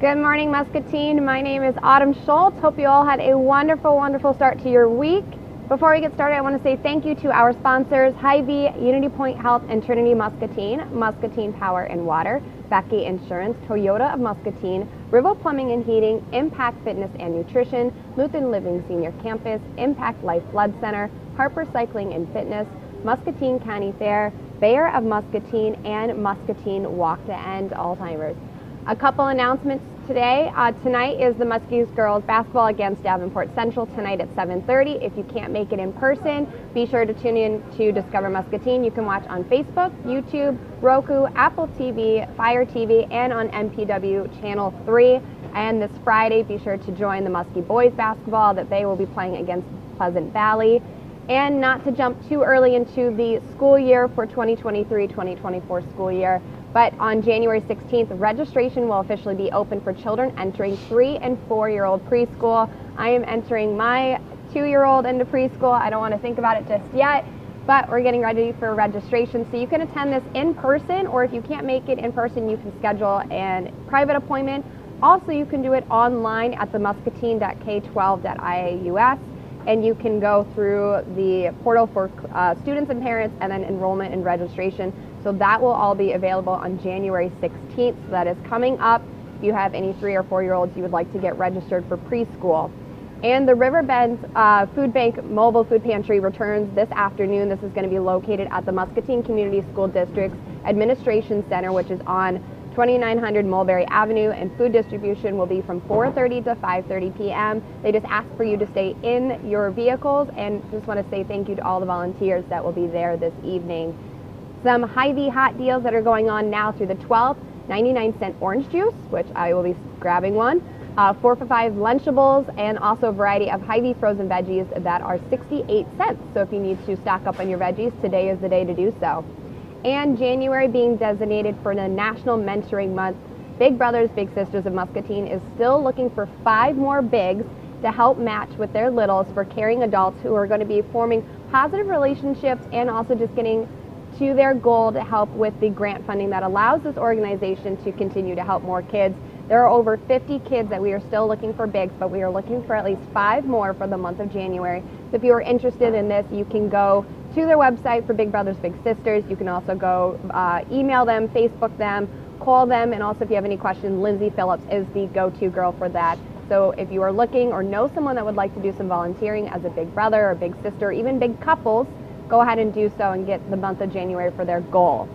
Good morning, Muscatine. My name is Autumn Schultz. Hope you all had a wonderful, wonderful start to your week. Before we get started, I want to say thank you to our sponsors, Hy-Vee, Unity Point Health, and Trinity Muscatine, Muscatine Power and Water, Becky Insurance, Toyota of Muscatine, Rivo Plumbing and Heating, Impact Fitness and Nutrition, Lutheran Living Senior Campus, Impact Life Blood Center, Harper Cycling and Fitness, Muscatine County Fair, Bayer of Muscatine, and Muscatine Walk to End Alzheimer's. A couple announcements today. Tonight is the Muskies girls basketball against Davenport Central tonight at 7:30. If you can't make it in person, be sure to tune in to Discover Muscatine. You can watch on Facebook, YouTube, Roku, Apple TV, Fire TV, and on MPW Channel 3. And this Friday, be sure to join the Muskie boys basketball that they will be playing against Pleasant Valley. And not to jump too early into the school year for 2023-2024 school year, but on January 16th, registration will officially be open for children entering 3- and 4-year-old preschool. I am entering my 2-year-old into preschool. I don't want to think about it just yet, but we're getting ready for registration. So you can attend this in person, or if you can't make it in person, you can schedule a private appointment. Also, you can do it online at the muscatine.k12.iauS. And you can go through the portal for students and parents, and then enrollment and registration. So that will all be available on January 16th. So that is coming up. If you have any 3- or 4-year-olds you would like to get registered for preschool. And the Riverbend Food Bank Mobile Food Pantry returns this afternoon. This is going to be located at the Muscatine Community School District's Administration Center, which is on 2900 Mulberry Avenue, and food distribution will be from 4:30 to 5:30 p.m. They just ask for you to stay in your vehicles, and just want to say thank you to all the volunteers that will be there this evening. Some Hy-Vee hot deals that are going on now through the 12th: 99-cent orange juice, which I will be grabbing one, 4 for $5 Lunchables, and also a variety of Hy-Vee frozen veggies that are 68 cents. So if you need to stock up on your veggies, today is the day to do so. And January being designated for the National Mentoring Month, Big Brothers Big Sisters of Muscatine is still looking for 5 more bigs to help match with their littles for caring adults who are going to be forming positive relationships and also just getting to their goal to help with the grant funding that allows this organization to continue to help more kids. There are over 50 kids that we are still looking for bigs, but we are looking for at least 5 more for the month of January. So if you are interested in this, you can go to their website for Big Brothers Big Sisters. You can also go email them, Facebook them, call them, and also if you have any questions, Lindsay Phillips is the go-to girl for that. So if you are looking or know someone that would like to do some volunteering as a big brother or big sister, or even big couples, go ahead and do so and get the month of January for their goal.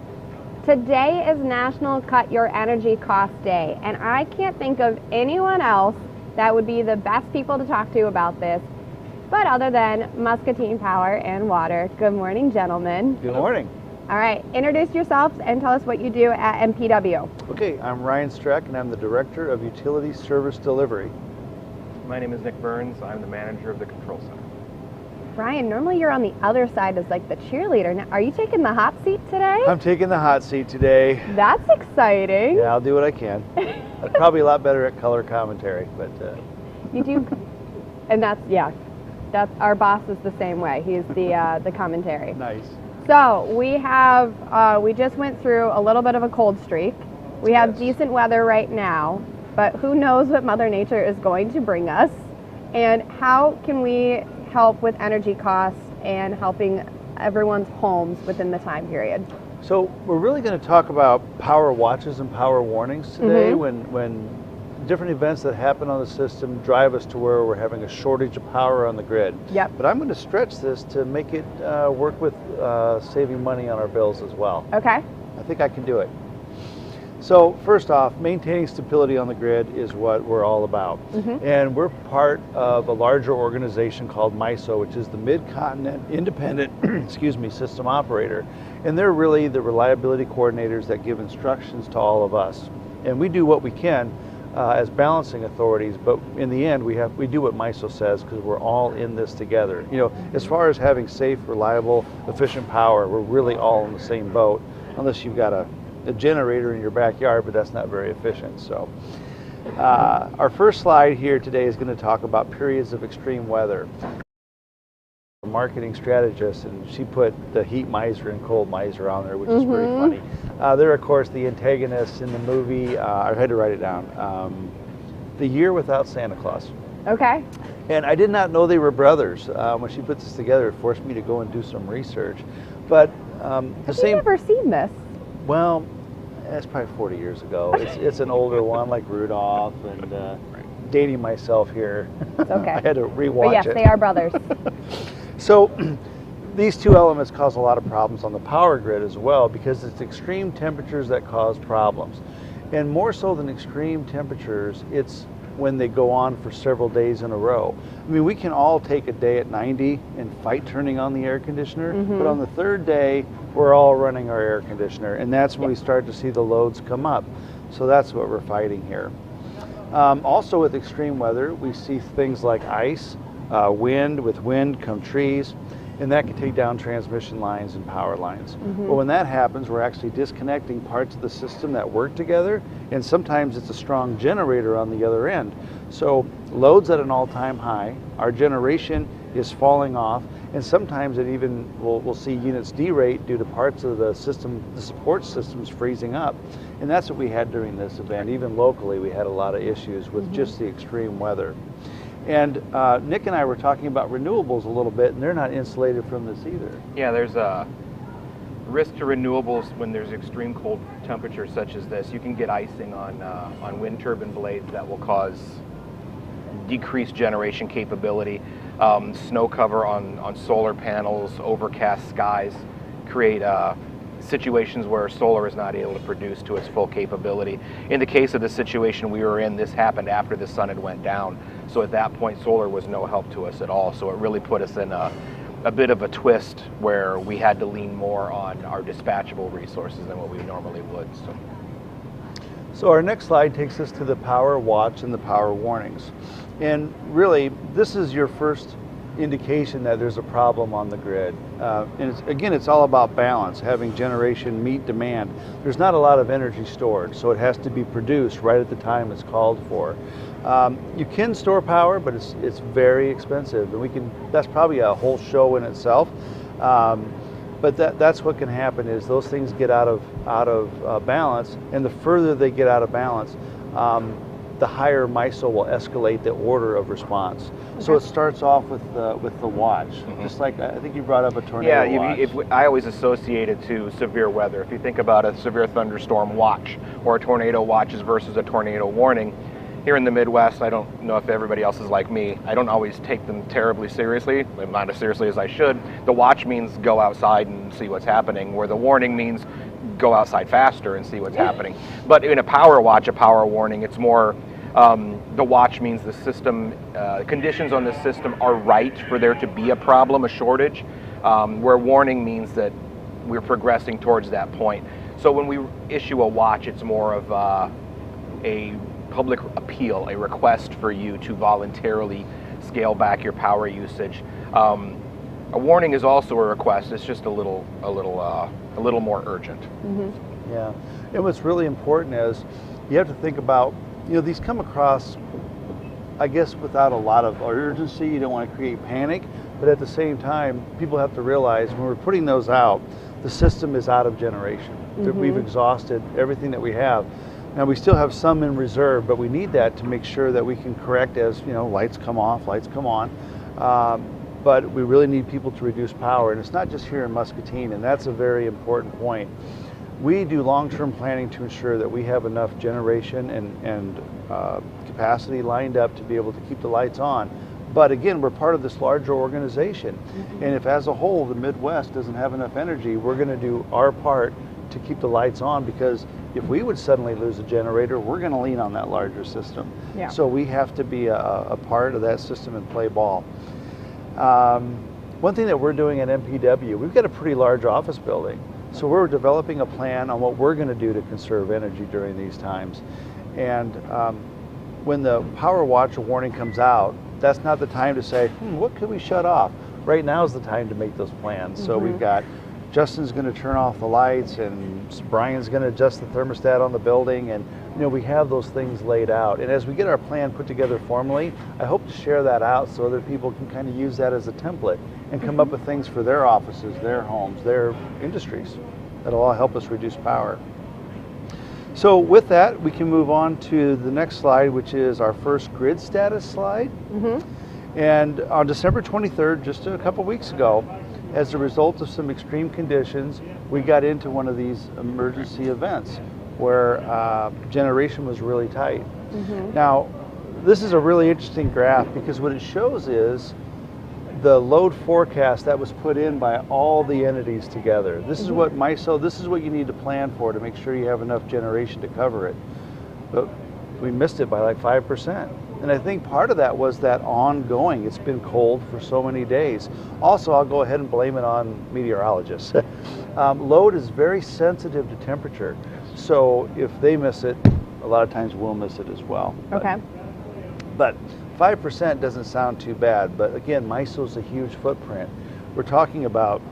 Today is National Cut Your Energy Cost Day, and I can't think of anyone else that would be the best people to talk to about this, but other than Muscatine Power and Water. Good morning, gentlemen. Good morning. All right, introduce yourselves and tell us what you do at MPW. Okay, I'm Ryan Streck, and I'm the Director of Utility Service Delivery. My name is Nick Burns. I'm the manager of the control center. Ryan, normally you're on the other side as like the cheerleader. Now, are you taking the hot seat today? I'm taking the hot seat today. That's exciting. Yeah, I'll do what I can. I'm probably a lot better at color commentary, but... You do, and that's our boss is the same way. He's the commentary. Nice. So we just went through a little bit of a cold streak. We have decent weather right now, but who knows what Mother Nature is going to bring us, and how can we help with energy costs and helping everyone's homes within the time period? So we're really going to talk about power watches and power warnings today, when different events that happen on the system drive us to where we're having a shortage of power on the grid. Yep. But I'm going to stretch this to make it work with saving money on our bills as well. Okay. I think I can do it. So first off, maintaining stability on the grid is what we're all about. And we're part of a larger organization called MISO, which is the Mid-Continent Independent System Operator. And they're really the reliability coordinators that give instructions to all of us. And we do what we can as balancing authorities, but in the end we do what MISO says, because we're all in this together. You know, as far as having safe, reliable, efficient power, we're really all in the same boat, unless you've got a generator in your backyard, but that's not very efficient. So our first slide here today is going to talk about periods of extreme weather. A marketing strategist, and she put the heat miser and cold miser on there, which is pretty funny. They're of course the antagonists in the movie. I had to write it down. The Year Without Santa Claus. Okay. And I did not know they were brothers. When she put this together, it forced me to go and do some research. But I've never seen this. Well, that's probably 40 years ago. It's an older one, like Rudolph, and dating myself here. It's okay. I had to rewatch but yes, it. they are brothers. So these two elements cause a lot of problems on the power grid as well, because it's extreme temperatures that cause problems. And more so than extreme temperatures, it's when they go on for several days in a row. I mean, we can all take a day at 90 and fight turning on the air conditioner, but on the third day, we're all running our air conditioner, and that's when we start to see the loads come up. So that's what we're fighting here. Also with extreme weather, we see things like ice, wind. With wind come trees, and that can take down transmission lines and power lines. But when that happens, we're actually disconnecting parts of the system that work together, and sometimes it's a strong generator on the other end. So loads at an all-time high, our generation is falling off, and sometimes it even we'll see units derate due to parts of the system, the support systems freezing up. And that's what we had during this event. Even locally, we had a lot of issues with just the extreme weather. And Nick and I were talking about renewables a little bit, and they're not insulated from this either. Yeah, there's a risk to renewables when there's extreme cold temperatures such as this. You can get icing on wind turbine blades that will cause decreased generation capability. Snow cover on solar panels, overcast skies create situations where solar is not able to produce to its full capability. In the case of the situation we were in, this happened after the sun had went down. So at that point, solar was no help to us at all. So it really put us in a bit of a twist where we had to lean more on our dispatchable resources than what we normally would. So our next slide takes us to the power watch and the power warnings. And really, this is your first indication that there's a problem on the grid. And again, it's all about balance, having generation meet demand. There's not a lot of energy stored, so it has to be produced right at the time it's called for. You can store power, but it's very expensive, and that's probably a whole show in itself. But that's what can happen is those things get out of balance, and the further they get out of balance, the higher MISO will escalate the order of response. Okay. So it starts off with the watch, just like I think you brought up a tornado watch. I always associate it to severe weather. If you think about a severe thunderstorm watch or a tornado watches versus a tornado warning, here in the Midwest, I don't know if everybody else is like me, I don't always take them terribly seriously, not as seriously as I should. The watch means go outside and see what's happening, where the warning means go outside faster and see what's happening. But in a power watch, a power warning, it's more, the watch means the system, conditions on the system are right for there to be a problem, a shortage, where warning means that we're progressing towards that point. So when we issue a watch, it's more of a public appeal, a request for you to voluntarily scale back your power usage. A warning is also a request. It's just a little more urgent. Yeah, and what's really important is you have to think about, these come across, I guess, without a lot of urgency. You don't want to create panic, but at the same time, people have to realize when we're putting those out, the system is out of generation. We've exhausted everything that we have. Now we still have some in reserve, but we need that to make sure that we can correct as lights come off, lights come on. But we really need people to reduce power, and it's not just here in Muscatine, and that's a very important point. We do long-term planning to ensure that we have enough generation and capacity lined up to be able to keep the lights on. But again, we're part of this larger organization, and if as a whole the Midwest doesn't have enough energy, we're going to do our part to keep the lights on, because if we would suddenly lose a generator, we're going to lean on that larger system. Yeah. So we have to be a part of that system and play ball. One thing that we're doing at MPW, we've got a pretty large office building. So we're developing a plan on what we're going to do to conserve energy during these times. And when the power watch or warning comes out, that's not the time to say, what could we shut off? Right now is the time to make those plans. So we've got Justin's going to turn off the lights, and Brian's going to adjust the thermostat on the building, and we have those things laid out. And as we get our plan put together formally, I hope to share that out so other people can kind of use that as a template and come up with things for their offices, their homes, their industries that'll all help us reduce power. So with that, we can move on to the next slide, which is our first grid status slide. And on December 23rd, just a couple weeks ago, as a result of some extreme conditions, we got into one of these emergency events where generation was really tight. Now, this is a really interesting graph because what it shows is the load forecast that was put in by all the entities together. This is what MISO, this is what you need to plan for to make sure you have enough generation to cover it. But we missed it by like 5%. And I think part of that was that ongoing, it's been cold for so many days. Also, I'll go ahead and blame it on meteorologists. Load is very sensitive to temperature. So if they miss it, a lot of times we'll miss it as well. Okay. But 5% doesn't sound too bad, but again, MISO's a huge footprint. We're talking about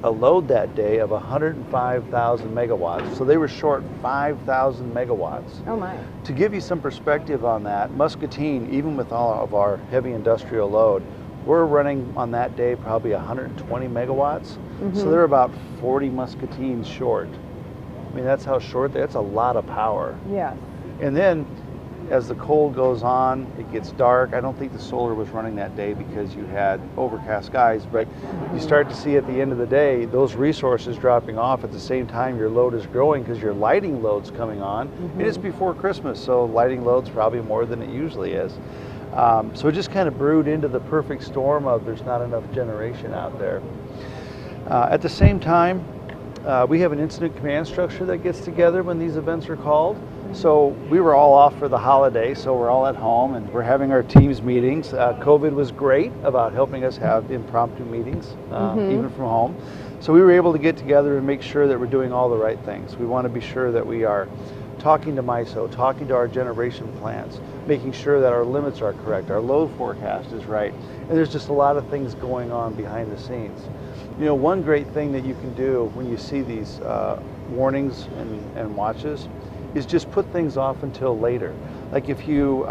a load that day of 105,000 megawatts, so they were short 5,000 megawatts. Oh my. To give you some perspective on that, Muscatine, even with all of our heavy industrial load, we're running on that day probably 120 megawatts, so they're about 40 Muscatines short. I mean, that's how short, that's a lot of power. Yeah. And then as the cold goes on, it gets dark. I don't think the solar was running that day because you had overcast skies, but you start to see at the end of the day, those resources dropping off at the same time your load is growing because your lighting load's coming on. And it's before Christmas, so lighting load's probably more than it usually is. So it just kind of brewed into the perfect storm of there's not enough generation out there. At the same time, we have an incident command structure that gets together when these events are called. So we were all off for the holiday, so we're all at home and we're having our teams meetings. COVID was great about helping us have impromptu meetings, even from home. So we were able to get together and make sure that we're doing all the right things. We want to be sure that we are talking to MISO, talking to our generation plants, making sure that our limits are correct, our load forecast is right. And there's just a lot of things going on behind the scenes. You know, one great thing that you can do when you see these warnings and watches is just put things off until later. Like if you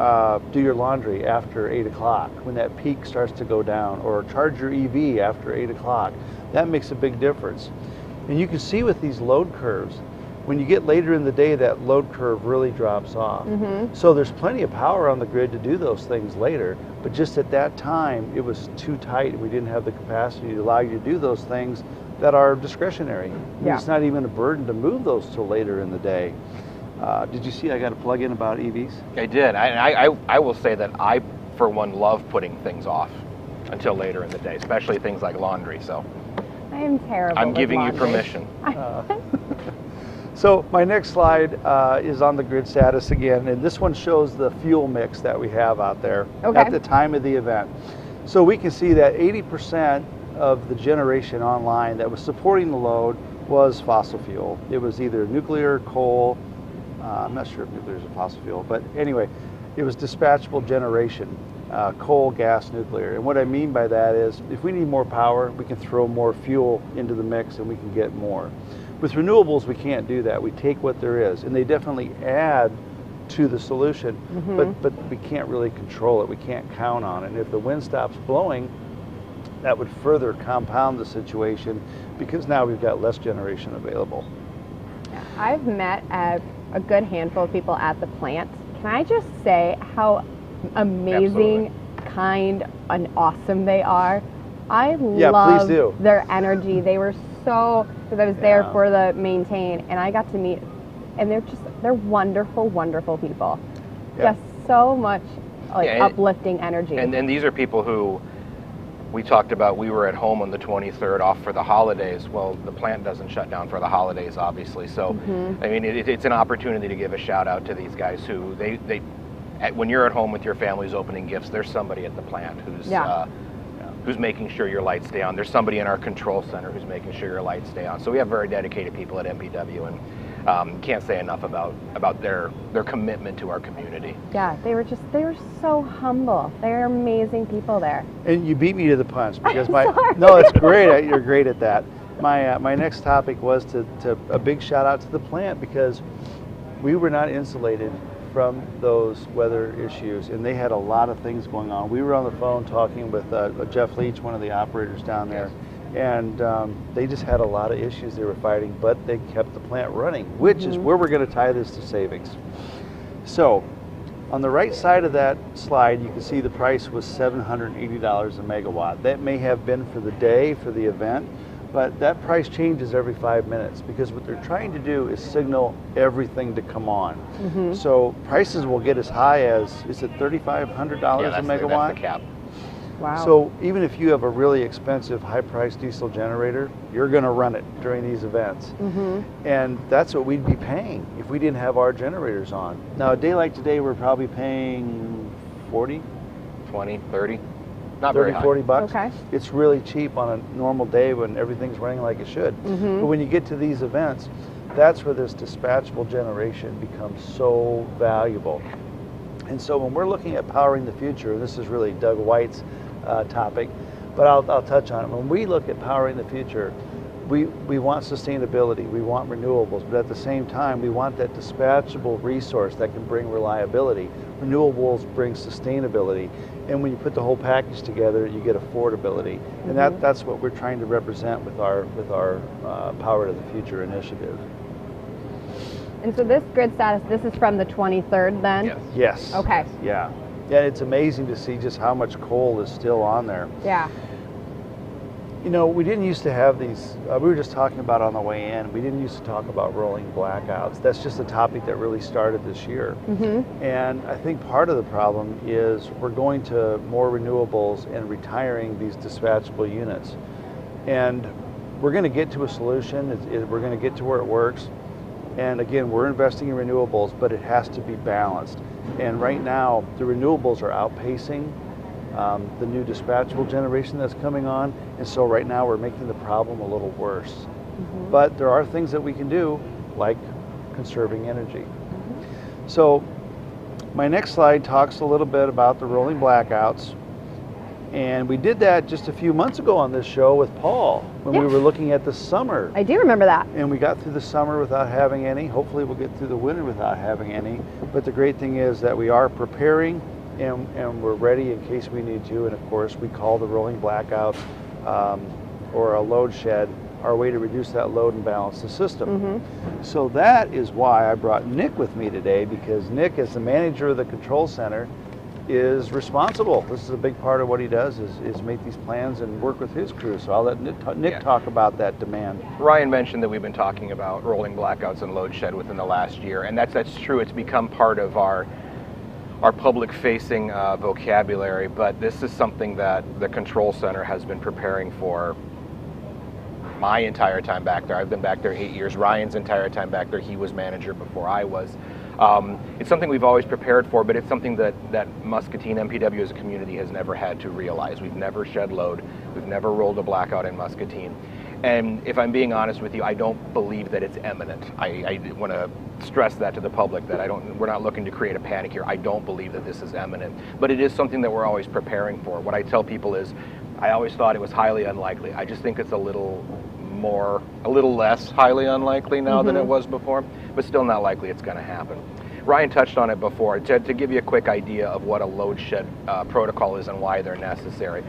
do your laundry after 8 o'clock, when that peak starts to go down, or charge your EV after 8 o'clock, that makes a big difference. And you can see with these load curves, when you get later in the day, that load curve really drops off. So there's plenty of power on the grid to do those things later, but just at that time, it was too tight. We didn't have the capacity to allow you to do those things that are discretionary. It's not even a burden to move those till later in the day. Did you see I got a plug-in about EVs? I did. I will say that I, for one, love putting things off until later in the day, especially things like laundry. So I am terrible. I'm giving you laundry. permission. So my next slide is on the grid status again, and this one shows the fuel mix that we have out there at the time of the event. So we can see that 80% of the generation online that was supporting the load was fossil fuel. It was either nuclear, coal, I'm not sure if nuclear is a fossil fuel, but anyway, it was dispatchable generation, coal, gas, nuclear. And what I mean by that is if we need more power, we can throw more fuel into the mix and we can get more. With renewables, we can't do that. We take what there is, and they definitely add to the solution, but we can't really control it. We can't count on it. And if the wind stops blowing, that would further compound the situation because now we've got less generation available. I've met a good handful of people at the plant. Can I just say how amazing, kind, and awesome they are? I love their energy. They were so, because I was there for the maintain, and I got to meet, and they're wonderful, wonderful people. Just so much uplifting energy. And these are people who we talked about. We were at home on the 23rd off for the holidays. Well, the plant doesn't shut down for the holidays, obviously. So, I mean, it's an opportunity to give a shout out to these guys who when you're at home with your families opening gifts, there's somebody at the plant who's making sure your lights stay on. There's somebody in our control center who's making sure your lights stay on. So we have very dedicated people at MPW, and can't say enough about their commitment to our community. Yeah, they were so humble. They're amazing people there. And you beat me to the punch because no, it's great. You're great at that. My next topic was to a big shout out to the plant because we were not insulated from those weather issues, and they had a lot of things going on. We were on the phone talking with Jeff Leach, one of the operators down there, And they just had a lot of issues they were fighting, but they kept the plant running, which is where we're going to tie this to savings. So on the right side of that slide, you can see the price was $780 a megawatt. That may have been for the day, for the event, but that price changes every 5 minutes because what they're trying to do is signal everything to come on. So prices will get as high as, is it $3,500 a megawatt? That's the cap. Wow. So even if you have a really expensive, high-priced diesel generator, you're going to run it during these events. And that's what we'd be paying if we didn't have our generators on. Now, a day like today, we're probably paying 40, 20, 30, not 30, very high. 40 bucks. Okay. It's really cheap on a normal day when everything's running like it should. But when you get to these events, that's where this dispatchable generation becomes so valuable. And so when we're looking at powering the future, this is really Doug White's topic, but I'll touch on it. When we look at powering the future, we want sustainability, we want renewables, but at the same time, we want that dispatchable resource that can bring reliability. Renewables bring sustainability, and when you put the whole package together, you get affordability, and that's what we're trying to represent with our Power to the Future initiative. And so this grid status, this is from the 23rd then? Yes. Yes. Okay. Yeah. Yeah, it's amazing to see just how much coal is still on there. Yeah. You know, we didn't used to have these, we were just talking about on the way in, we didn't used to talk about rolling blackouts. That's just a topic that really started this year. And I think part of the problem is we're going to more renewables and retiring these dispatchable units. And we're going to get to a solution, we're going to get to where it works. And again, we're investing in renewables, but it has to be balanced. And right now, the renewables are outpacing the new dispatchable generation that's coming on. And so right now, we're making the problem a little worse. But there are things that we can do, like conserving energy. So my next slide talks a little bit about the rolling blackouts. And we did that just a few months ago on this show with Paul when we were looking at the summer. I do remember that. And we got through the summer without having any. Hopefully we'll get through the winter without having any. But the great thing is that we are preparing and we're ready in case we need to. And of course we call the rolling blackouts or a load shed our way to reduce that load and balance the system. So that is why I brought Nick with me today, because Nick, as the manager of the control center, is responsible. This is a big part of what he does is make these plans and work with his crew. So I'll let Nick talk about that demand. Ryan mentioned that we've been talking about rolling blackouts and load shed within the last year, and that's true. It's become part of our public-facing vocabulary, but this is something that the control center has been preparing for my entire time back there. I've been back there 8 years. Ryan's entire time back there, he was manager before I was. It's something we've always prepared for, but it's something that Muscatine MPW as a community has never had to realize. We've never shed load. We've never rolled a blackout in Muscatine. And if I'm being honest with you, I don't believe that it's imminent. I want to stress that to the public, that we're not looking to create a panic here. I don't believe that this is imminent, but it is something that we're always preparing for. What I tell people is, I always thought it was highly unlikely. I just think it's a little less highly unlikely now than it was before, but still not likely it's going to happen. Ryan touched on it before. To give you a quick idea of what a load shed protocol is and why they're necessary.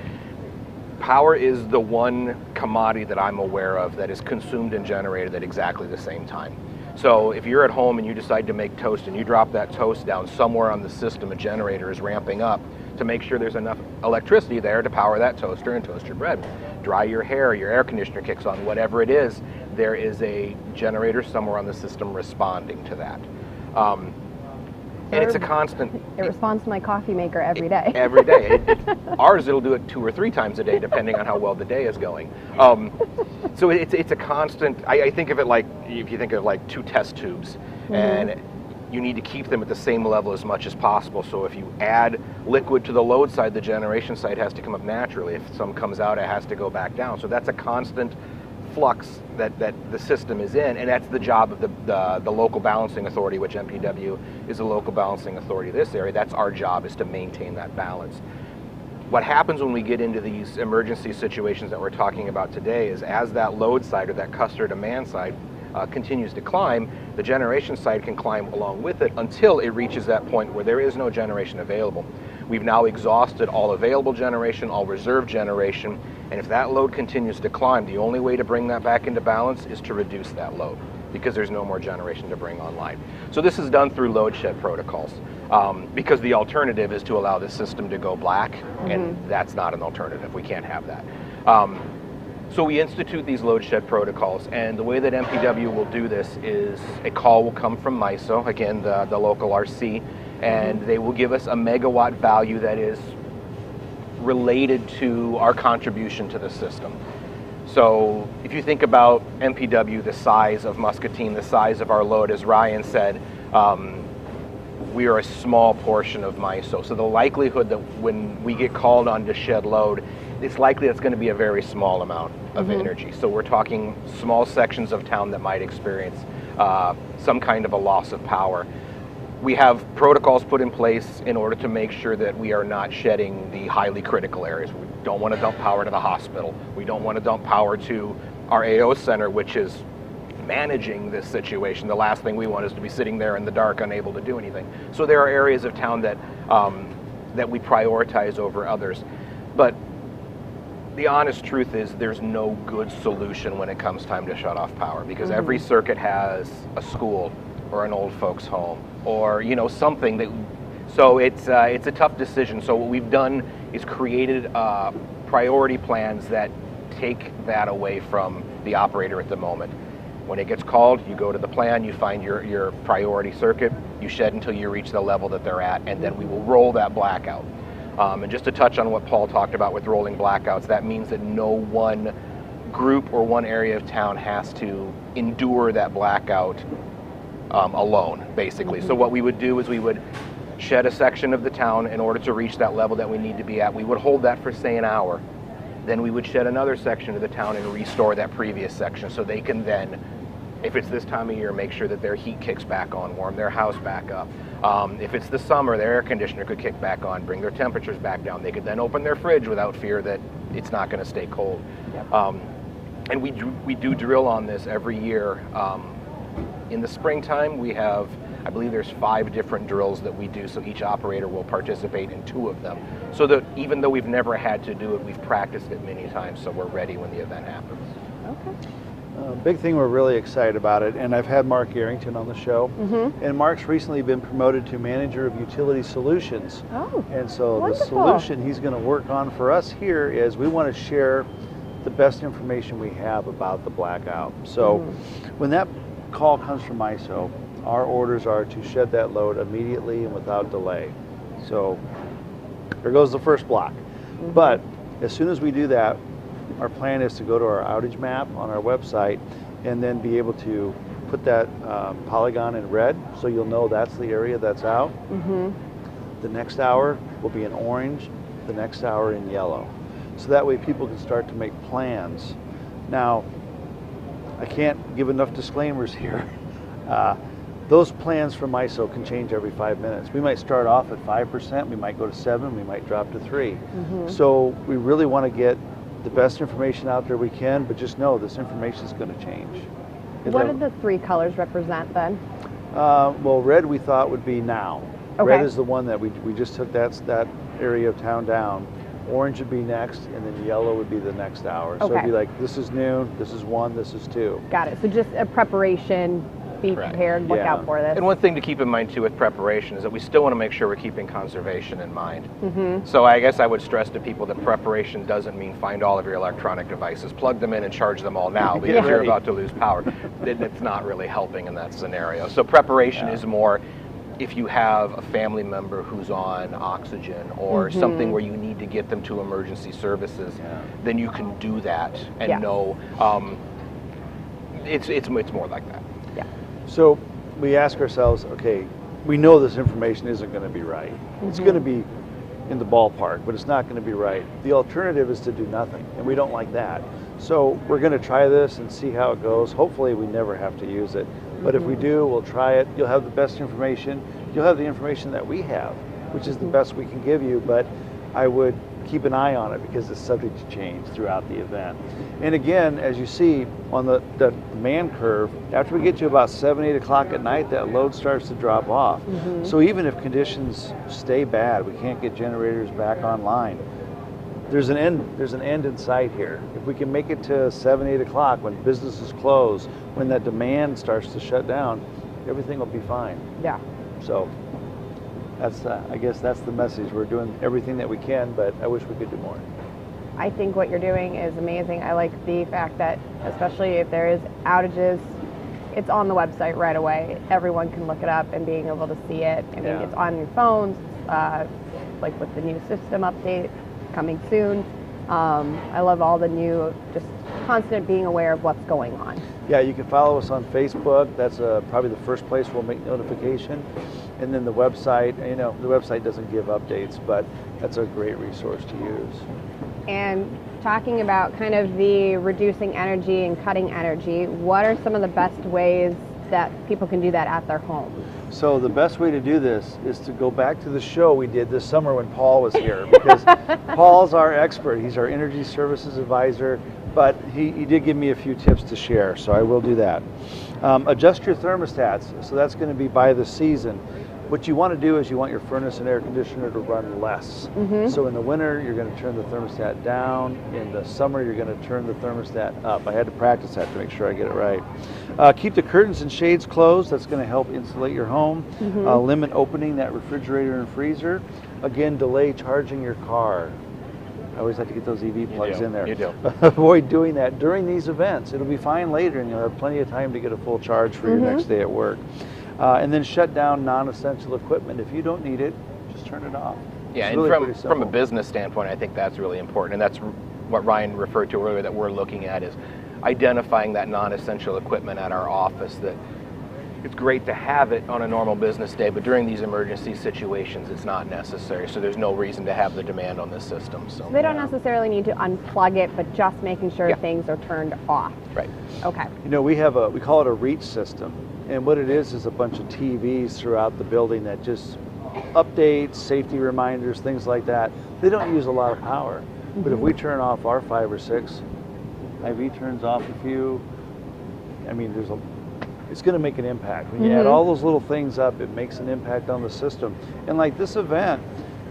Power is the one commodity that I'm aware of that is consumed and generated at exactly the same time. So if you're at home and you decide to make toast and you drop that toast down, somewhere on the system a generator is ramping up to make sure there's enough electricity there to power that toaster and toast your bread. Dry your hair, your air conditioner kicks on, whatever it is, there is a generator somewhere on the system responding to that. And it's a constant. It responds to my coffee maker every day. Every day. Ours, it'll do it 2 or 3 times a day, depending on how well the day is going. So it's a constant. I think of it like, if you think of like 2 test tubes, and you need to keep them at the same level as much as possible. So if you add liquid to the load side, the generation side has to come up naturally. If some comes out, it has to go back down. So that's a constant flux that the system is in, and that's the job of the local balancing authority, which MPW is the local balancing authority of this area. That's our job, is to maintain that balance. What happens when we get into these emergency situations that we're talking about today is, as that load side or that customer demand side continues to climb, the generation side can climb along with it until it reaches that point where there is no generation available. We've now exhausted all available generation, all reserve generation, and if that load continues to climb, the only way to bring that back into balance is to reduce that load, because there's no more generation to bring online. So this is done through load shed protocols, because the alternative is to allow the system to go black, and that's not an alternative. We can't have that. So we institute these load shed protocols, and the way that MPW will do this is a call will come from MISO, again, the local RC, and they will give us a megawatt value that is related to our contribution to the system. So if you think about MPW, the size of Muscatine, the size of our load, as Ryan said, we are a small portion of MISO. So the likelihood that when we get called on to shed load, it's likely it's going to be a very small amount of energy. So we're talking small sections of town that might experience some kind of a loss of power. We have protocols put in place in order to make sure that we are not shedding the highly critical areas. We don't want to dump power to the hospital. We don't want to dump power to our AO center, which is managing this situation. The last thing we want is to be sitting there in the dark, unable to do anything. So there are areas of town that that we prioritize over others. But the honest truth is there's no good solution when it comes time to shut off power, because every circuit has a school or an old folks home or something that, so it's a tough decision. So what we've done is created priority plans that take that away from the operator at the moment. When it gets called, you go to the plan, you find your priority circuit, you shed until you reach the level that they're at, and then we will roll that blackout. And just to touch on what Paul talked about with rolling blackouts, that means that no one group or one area of town has to endure that blackout alone, basically. So what we would do is we would shed a section of the town in order to reach that level that we need to be at. We would hold that for, say, an hour. Then we would shed another section of the town and restore that previous section, so they can then, if it's this time of year, make sure that their heat kicks back on, warm their house back up. If it's the summer, their air conditioner could kick back on, bring their temperatures back down. They could then open their fridge without fear that it's not going to stay cold. Yep. And we do drill on this every year. In the springtime, we have, I believe there's 5 different drills that we do, so each operator will participate in 2 of them. So that even though we've never had to do it, we've practiced it many times, so we're ready when the event happens. Okay. Big thing we're really excited about it, and I've had Mark Arrington on the show, and Mark's recently been promoted to Manager of Utility Solutions. Oh, and so wonderful. The solution he's going to work on for us here is we want to share the best information we have about the blackout. So when that call comes from MISO, our orders are to shed that load immediately and without delay. So there goes the first block. But as soon as we do that, our plan is to go to our outage map on our website and then be able to put that polygon in red, so you'll know that's the area that's out. The next hour will be in orange, the next hour in yellow. So that way people can start to make plans. Now, I can't give enough disclaimers here. Those plans from MISO can change every 5 minutes. We might start off at 5%, we might go to 7%, we might drop to 3%. So we really want to get the best information out there we can, but just know this information is going to change. What do the 3 colors represent then? Well, red we thought would be now. Okay. Red is the one that we just took that area of town down. Orange would be next, and then yellow would be the next hour. So it'd be like, this is noon, this is 1, this is 2. Got it. So just a preparation, be prepared, look out for this. And one thing to keep in mind too with preparation is that we still want to make sure we're keeping conservation in mind. So I guess I would stress to people that preparation doesn't mean find all of your electronic devices, plug them in and charge them all now because you're about to lose power. It's not really helping in that scenario. So preparation is more, if you have a family member who's on oxygen or something where you need to get them to emergency services, then you can do that and know it's more like that. So we ask ourselves, okay, we know this information isn't going to be right. It's going to be in the ballpark, but it's not going to be right. The alternative is to do nothing, and we don't like that. So we're going to try this and see how it goes. Hopefully we never have to use it. But if we do, we'll try it. You'll have the best information. You'll have the information that we have, which is the best we can give you. But I would keep an eye on it because it's subject to change throughout the event. And again, as you see on the demand curve, after we get to about 7, 8 o'clock at night, that load starts to drop off. So even if conditions stay bad, we can't get generators back online, there's an end in sight here. If we can make it to 7, 8 o'clock when businesses close, when that demand starts to shut down, everything will be fine. Yeah. So that's, I guess that's the message. We're doing everything that we can, but I wish we could do more. I think what you're doing is amazing. I like the fact that, especially if there is outages, it's on the website right away. Everyone can look it up and being able to see it. I mean, it's on your phones, like with the new system update coming soon. I love all the new, just constant being aware of what's going on. Yeah, you can follow us on Facebook. That's probably the first place we'll make notification. And then the website, you know, the website doesn't give updates, but that's a great resource to use. And talking about kind of the reducing energy and cutting energy, what are some of the best ways that people can do that at their home? So the best way to do this is to go back to the show we did this summer when Paul was here, because Paul's our expert. He's our energy services advisor, but he did give me a few tips to share, so I will do that. Adjust your thermostats, so that's going to be by the season. What you want to do is you want your furnace and air conditioner to run less. So in the winter, you're going to turn the thermostat down. In the summer, you're going to turn the thermostat up. I had to practice that to make sure I get it right. Keep the curtains and shades closed. That's going to help insulate your home. Limit opening that refrigerator and freezer. Again, delay charging your car. I always have to get those EV plugs in there. You do. Avoid doing that during these events. It'll be fine later, and you'll have plenty of time to get a full charge for your next day at work. And then shut down non-essential equipment. If you don't need it, just turn it off. Yeah, it's and really from a business standpoint, I think that's really important. And that's what Ryan referred to earlier that we're looking at, is identifying that non-essential equipment at our office. That it's great to have it on a normal business day, but during these emergency situations, it's not necessary. So there's no reason to have the demand on this system. So they don't necessarily need to unplug it, but just making sure things are turned off. Right. Okay. You know, we call it a reach system. And what it is a bunch of TVs throughout the building that just updates, safety reminders, things like that. They don't use a lot of power. But if we turn off our 5 or 6, IV turns off a few, I mean, it's going to make an impact. When you add all those little things up, it makes an impact on the system. And like this event,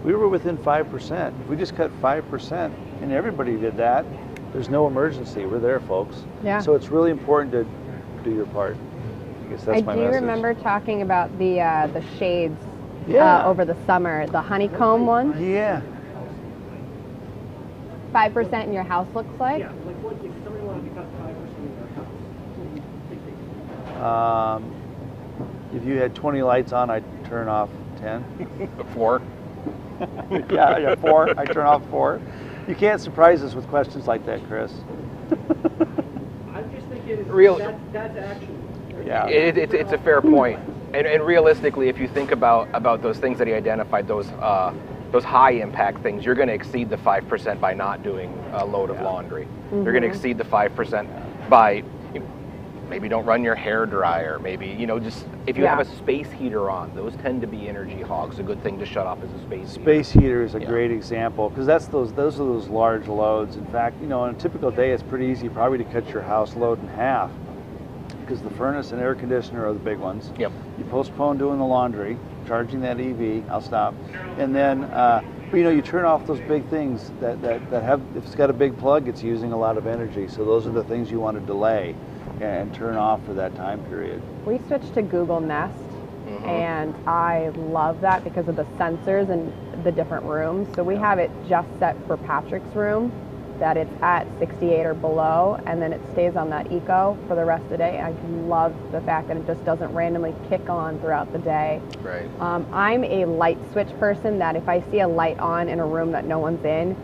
we were within 5%. If we just cut 5% and everybody did that, there's no emergency. We're there, folks. Yeah. So it's really important to do your part. I guess that's my message. I do remember talking about the shades over the summer, the honeycomb ones. Yeah. 5% in your house looks like? Yeah, like what if somebody wanted to cut 5% in their house? If you had 20 lights on, I'd turn off 10. 4. yeah, 4. I turn off 4. You can't surprise us with questions like that, Chris. I'm just thinking that's action. Yeah. It's a fair point. And realistically, if you think about those things that he identified, those high impact things, you're going to exceed the 5% by not doing a load of laundry. You're going to exceed the 5% by maybe don't run your hair dryer. Maybe, just if you have a space heater on, those tend to be energy hogs. A good thing to shut off is a space heater. Space heater is a great example, because those are those large loads. In fact, on a typical day, it's pretty easy probably to cut your house load in half, because the furnace and air conditioner are the big ones. Yep. You postpone doing the laundry, charging that EV, I'll stop. And then, you turn off those big things that have, if it's got a big plug, it's using a lot of energy. So those are the things you want to delay and turn off for that time period. We switched to Google Nest, and I love that because of the sensors and the different rooms. So we have it just set for Patrick's room, that it's at 68 or below, and then it stays on that eco for the rest of the day. I love the fact that it just doesn't randomly kick on throughout the day. Right. I'm a light switch person, that if I see a light on in a room that no one's in,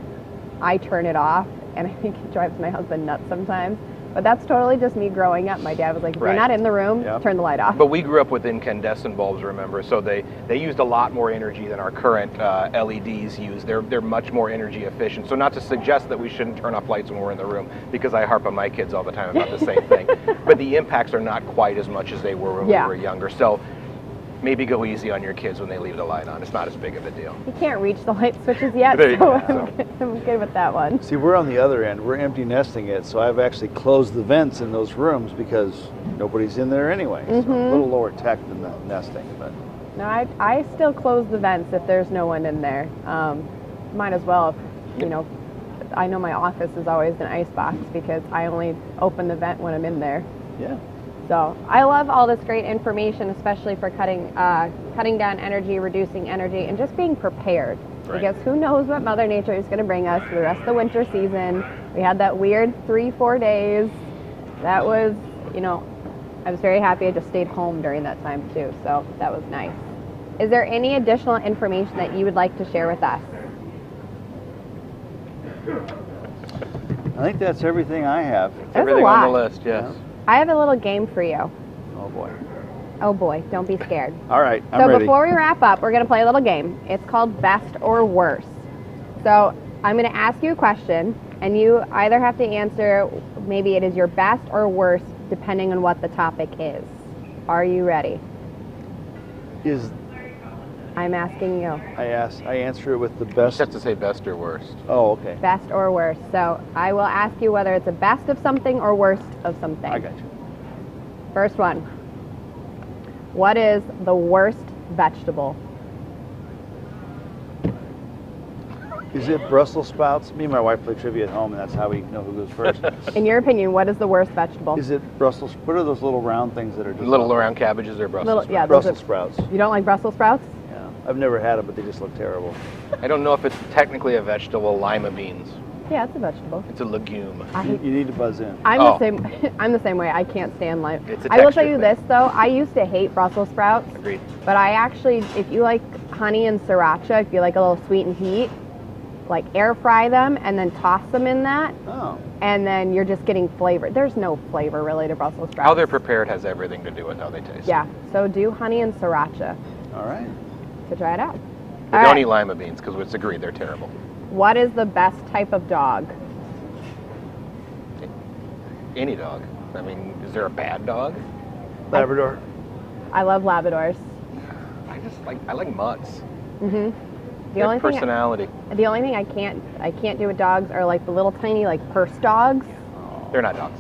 I turn it off, and I think it drives my husband nuts sometimes. But that's totally just me growing up. My dad was like, if you're not in the room, turn the light off. But we grew up with incandescent bulbs, remember? So they used a lot more energy than our current LEDs use. They're much more energy efficient. So not to suggest that we shouldn't turn off lights when we're in the room, because I harp on my kids all the time about the same thing. But the impacts are not quite as much as they were when we were younger. So maybe go easy on your kids when they leave the light on. It's not as big of a deal. You can't reach the light switches yet, There you so go. I'm good with that one. See, we're on the other end. We're empty nesting it, so I've actually closed the vents in those rooms because nobody's in there anyway. So a little lower tech than the nesting, but No, I still close the vents if there's no one in there. Might as well, you know. I know my office is always an ice box because I only open the vent when I'm in there. yeah. So I love all this great information, especially for cutting down energy, reducing energy, and just being prepared. Right. Because who knows what Mother Nature is going to bring us for the rest of the winter season. We had that weird 3-4 days. That was, you know, I was very happy I just stayed home during that time too. So that was nice. Is there any additional information that you would like to share with us? I think that's everything I have. There's Everything a lot. on the list, yes. I have a little game for you. Oh boy. Oh boy, don't be scared. All right, I'm So ready. before we wrap up, we're going to play a little game. It's called Best or Worst. So I'm going to ask you a question, and you either have to answer, maybe it is your best or worst, depending on what the topic is. Are you ready? I'm asking you. I answer it with the You best. just have to say best or worst. Oh, okay. Best or worst. So I will ask you whether it's a best of something or worst of something. I got you. First one. What is the worst vegetable? Is it Brussels sprouts? Me and my wife play trivia at home, and that's how we know who goes first. In your opinion, what is the worst vegetable? Is it Brussels? What are those little round things that are just Little round cabbages or Brussels sprouts? Yeah, those Brussels are- sprouts? You don't like Brussels sprouts? Yeah, I've never had them, but they just look terrible. I don't know if it's technically a vegetable, lima beans. Yeah, it's a vegetable. It's a legume. You need to buzz in. I'm Oh. the same. I'm the same way. I can't stand lime. It's a I will tell texture you thing. this though. I used to hate Brussels sprouts, Agreed. but I actually, if you like honey and sriracha, if you like a little sweet and heat, like air fry them and then toss them in that, Oh, and then you're just getting flavor. There's no flavor really to Brussels sprouts. How they're prepared has everything to do with how they taste. Yeah. So do honey and sriracha all right. to try it out. But All don't right. eat lima beans because it's agreed they're terrible. What is the best type of dog? Any dog. I mean, is there a bad dog? Labrador. I love Labradors. I like mutts. The They only have thing personality. The only thing I can't do with dogs are like the little tiny like purse dogs. They're not dogs.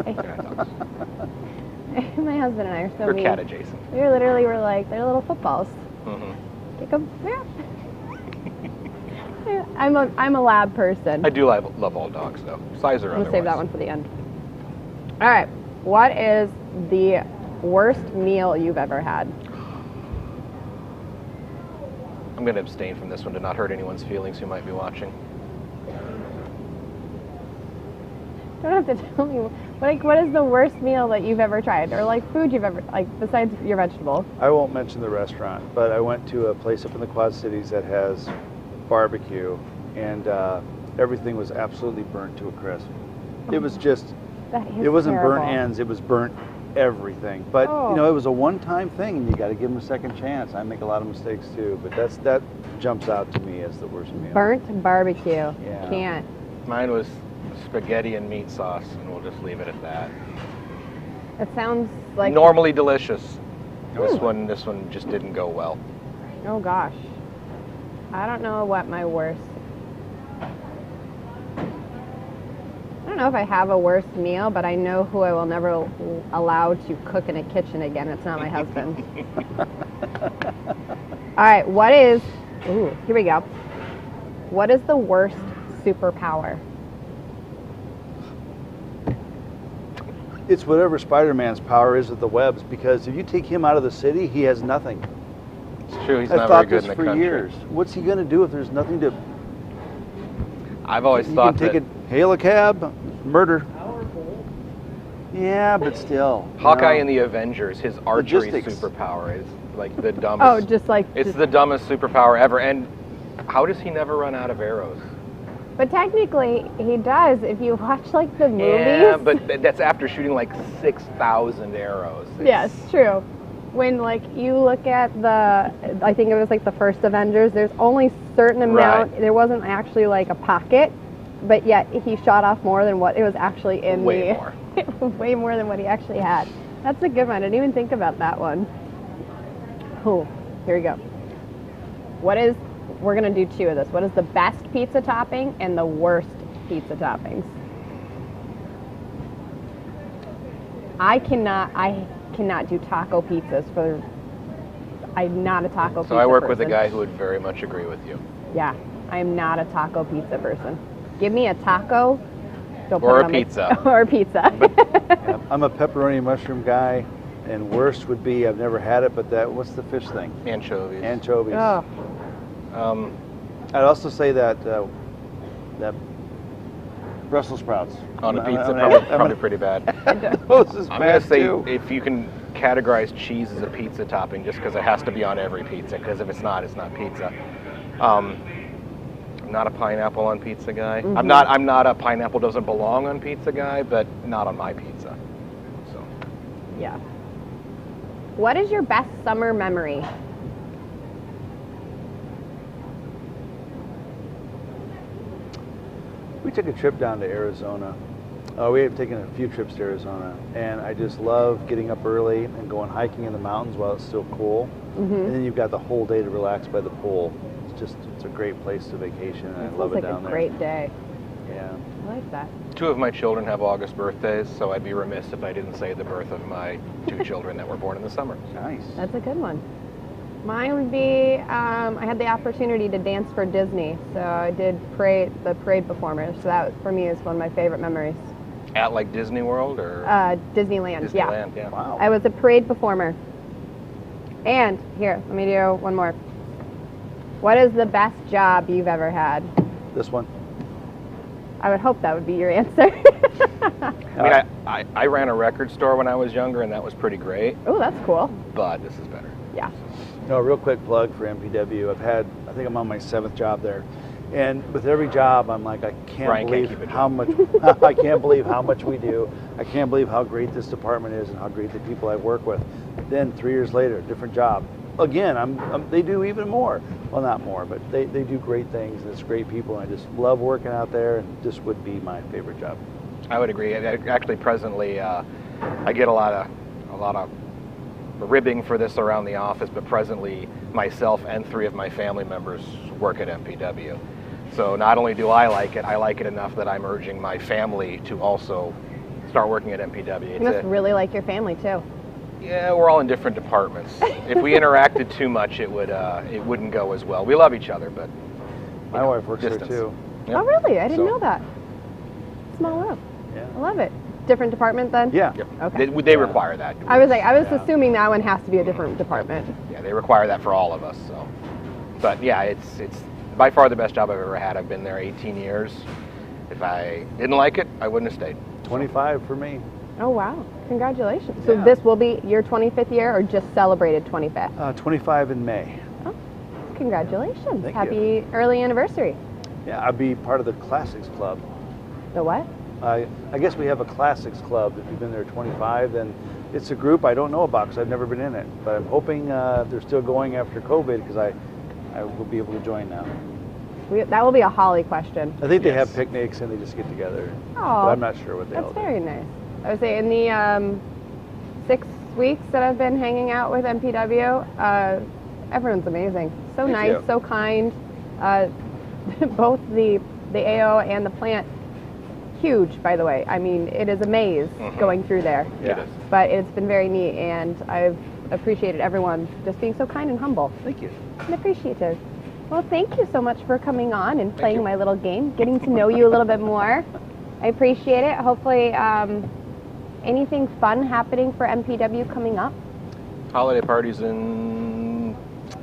They're not dogs. My husband and I are so They're mean. cat adjacent. We literally were like, they're little footballs. Hmm. Kick 'em. Yeah. Yeah, I'm a lab person. I do love all dogs though. Size or I'm gonna otherwise. save that one for the end. All right. What is the worst meal you've ever had? I'm going to abstain from this one to not hurt anyone's feelings who might be watching. You don't have to tell me. Like, what is the worst meal that you've ever tried, or like food you've ever like besides your vegetable? I won't mention the restaurant, but I went to a place up in the Quad Cities that has barbecue, and everything was absolutely burnt to a crisp. It was just, That is it wasn't terrible. burnt ends, it was burnt everything. But Oh. you know, it was a one-time thing, and you got to give them a second chance. I make a lot of mistakes too, but that jumps out to me as the worst meal. Burnt barbecue. Yeah. Can't. Mine was spaghetti and meat sauce, and we'll just leave it at that. It sounds like Normally delicious. This Ooh. one just didn't go well. Oh gosh. I don't know what my worst. I don't know if I have a worst meal, but I know who I will never allow to cook in a kitchen again. It's not my husband. All right, what is, ooh, here we go. What is the worst superpower? It's whatever Spider-Man's power is with the webs, because if you take him out of the city, he has nothing. It's true, he's I've not very thought good this in the for country. years. What's he going to do if there's nothing to... I've always You thought can take that a hail a cab, murder. Powerful. Yeah, but still. you Hawkeye know. in the Avengers, his archery Logistics. superpower is like the dumbest. Oh, just like. It's the dumbest superpower ever. And how does he never run out of arrows? But technically, he does. If you watch like the movies. Yeah, but that's after shooting like 6,000 arrows. Yes, true. When like you look at the, I think it was like the first Avengers. There's only certain amount. Right. There wasn't actually like a pocket, but yet he shot off more than what it was actually in Way the. more. Way more than what he actually had. That's a good one. I didn't even think about that one. Oh, here we go. We're going to do two of this. What is the best pizza topping and the worst pizza toppings? I cannot do taco pizzas I'm not a taco pizza So I work person. with a guy who would very much agree with you. Yeah, I am not a taco pizza person. Give me a taco. Don't put Or it a on pizza. or a pizza. Yeah, I'm a pepperoni mushroom guy, and worst would be, I've never had it, but what's the fish thing? Anchovies. Anchovies. Oh, I'd also say that Brussels sprouts. On a I'm- pizza, I'm- probably pretty bad. Those is I'm bad gonna say too. if you can categorize cheese as a pizza topping, just because it has to be on every pizza. Because if it's not pizza. I'm not a pineapple on pizza guy. Mm-hmm. I'm not a pineapple doesn't belong on pizza guy, but not on my pizza. So yeah. What is your best summer memory? We took a trip down to Arizona. We have taken a few trips to Arizona, and I just love getting up early and going hiking in the mountains while it's still cool. Mm-hmm. And then you've got the whole day to relax by the pool. It's a great place to vacation, and I love it Sounds like down a there. great day. Yeah. I like that. 2 of my children have August birthdays, so I'd be remiss if I didn't say the birth of my 2 children that were born in the summer. Nice. That's a good one. Mine would be, I had the opportunity to dance for Disney, so I did the parade performers. So that, for me, is one of my favorite memories. At like Disney World or Disneyland, yeah. Disneyland, yeah. Wow. I was a parade performer. And here, let me do one more. What is the best job you've ever had? This one. I would hope that would be your answer. I mean, I ran a record store when I was younger, and that was pretty great, Oh, that's cool. but this is better. Yeah. No, real quick plug for MPW. I think I'm on my 7th job there. And with every job, I'm like, I can't Brian can't believe keep a how much, I can't believe how much we do. I can't believe how great this department is and how great the people I work with. Then 3 years later, different job. Again, they do even more. Well, not more, but they do great things, and it's great people, and I just love working out there, and this would be my favorite job. I would agree. Actually, presently, I get a lot of ribbing for this around the office, but presently, myself and 3 of my family members work at MPW. So not only do I like it enough that I'm urging my family to also start working at MPW. You must really like your family, too. Yeah, we're all in different departments. If we interacted too much, it wouldn't go as well. We love each other, but My wife works distance. there too. Yep. Oh, really? I didn't So- know that. Small world. Yeah. I love it. Different department, then? Yeah. Yep. Okay. They require that. I was Yeah. assuming that one has to be a different department. Yeah, they require that for all of us. So, but yeah, it's by far the best job I've ever had. I've been there 18 years. If I didn't like it, I wouldn't have stayed. 25 for me. Oh, wow. Congratulations. So Yeah. this will be your 25th year or just celebrated 25th? 25 in May. Oh, congratulations. Thank Happy early anniversary. Yeah, I'd be part of the Classics Club. The what? I guess we have a Classics Club. If you've been there 25, then it's a group I don't know about because I've never been in it. But I'm hoping they're still going after COVID because I will be able to join now. That will be a Holly question. I think they Yes. have picnics and they just get together. Oh, But I'm not sure what they all That's do. very nice. I would say in the 6 weeks that I've been hanging out with MPW, everyone's amazing. So Me nice, too. so kind. Both the AO and the plant, huge, by the way. I mean, it is a maze going through there. Yeah. It is. But it's been very neat, and I've appreciated everyone just being so kind and humble Thank you. and appreciative. Well, thank you so much for coming on and playing you. my little game, getting to know you a little bit more. I appreciate it. Hopefully, anything fun happening for MPW coming up? Holiday parties in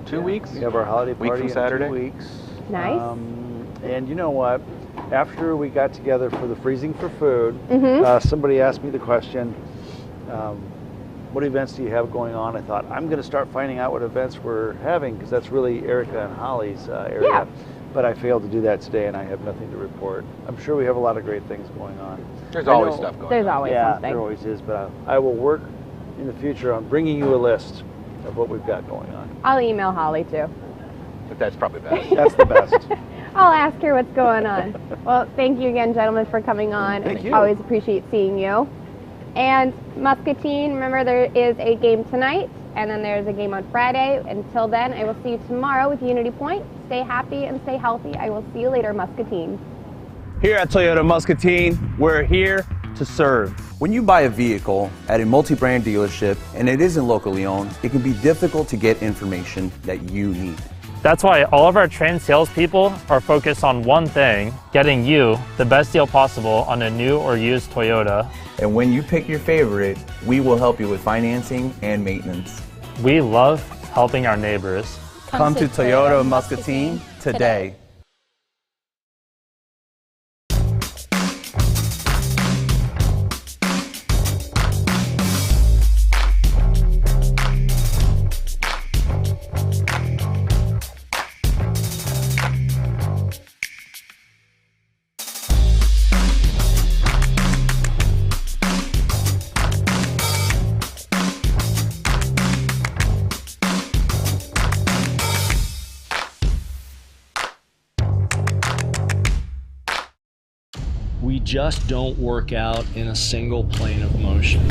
2 weeks. We have our holiday Week party from in Saturday. 2 weeks. Nice. And you know what? After we got together for the Freezing for Food, Mm-hmm. somebody asked me the question, what events do you have going on? I thought, I'm going to start finding out what events we're having because that's really Erica and Holly's area. Yeah. But I failed to do that today and I have nothing to report. I'm sure we have a lot of great things going on. There's I always know- stuff going There's on. always yeah, something. there always is, but I will work in the future on bringing you a list of what we've got going on. I'll email Holly too. But that's probably best. That's the best. I'll ask her what's going on. Well, thank you again, gentlemen, for coming on. Thank you. Always appreciate seeing you. And Muscatine, remember there is a game tonight and then there's a game on Friday. Until then, I will see you tomorrow with Unity Point. Stay happy and stay healthy. I will see you later, Muscatine. Here at Toyota Muscatine, we're here to serve. When you buy a vehicle at a multi-brand dealership and it isn't locally owned, it can be difficult to get information that you need. That's why all of our trained salespeople are focused on one thing, getting you the best deal possible on a new or used Toyota. And when you pick your favorite, we will help you with financing and maintenance. We love helping our neighbors. Come to Toyota Muscatine today. We just don't work out in a single plane of motion.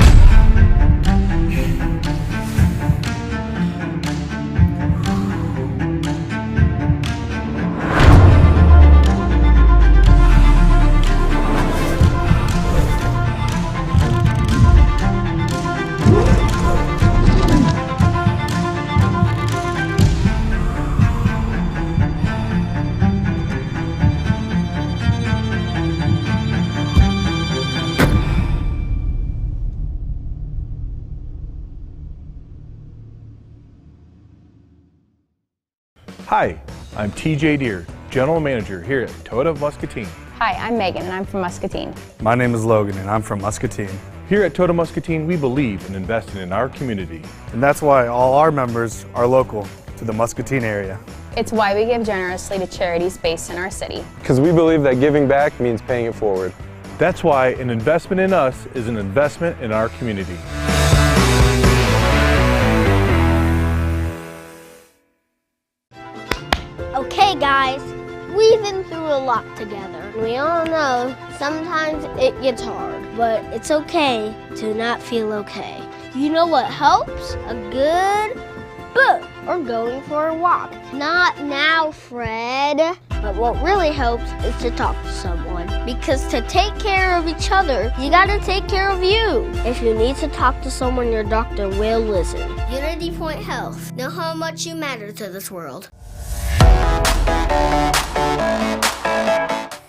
Hi, I'm TJ Deere, General Manager here at Toyota Muscatine. Hi, I'm Megan and I'm from Muscatine. My name is Logan and I'm from Muscatine. Here at Toyota Muscatine, we believe in investing in our community. And that's why all our members are local to the Muscatine area. It's why we give generously to charities based in our city. Because we believe that giving back means paying it forward. That's why an investment in us is an investment in our community. Okay guys, we've been through a lot together. We all know sometimes it gets hard, but it's okay to not feel okay. You know what helps? A good book or going for a walk. Not now, Fred. But what really helps is to talk to someone. Because to take care of each other, you gotta take care of you. If you need to talk to someone, your doctor will listen. Unity Point Health. Know how much you matter to this world.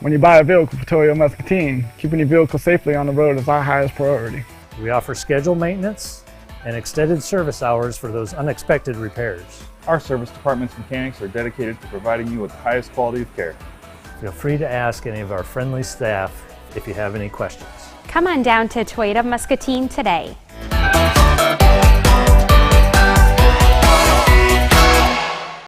When you buy a vehicle for Toyota Muscatine, keeping your vehicle safely on the road is our highest priority. We offer scheduled maintenance and extended service hours for those unexpected repairs. Our service department's mechanics are dedicated to providing you with the highest quality of care. Feel free to ask any of our friendly staff if you have any questions. Come on down to Toyota Muscatine today.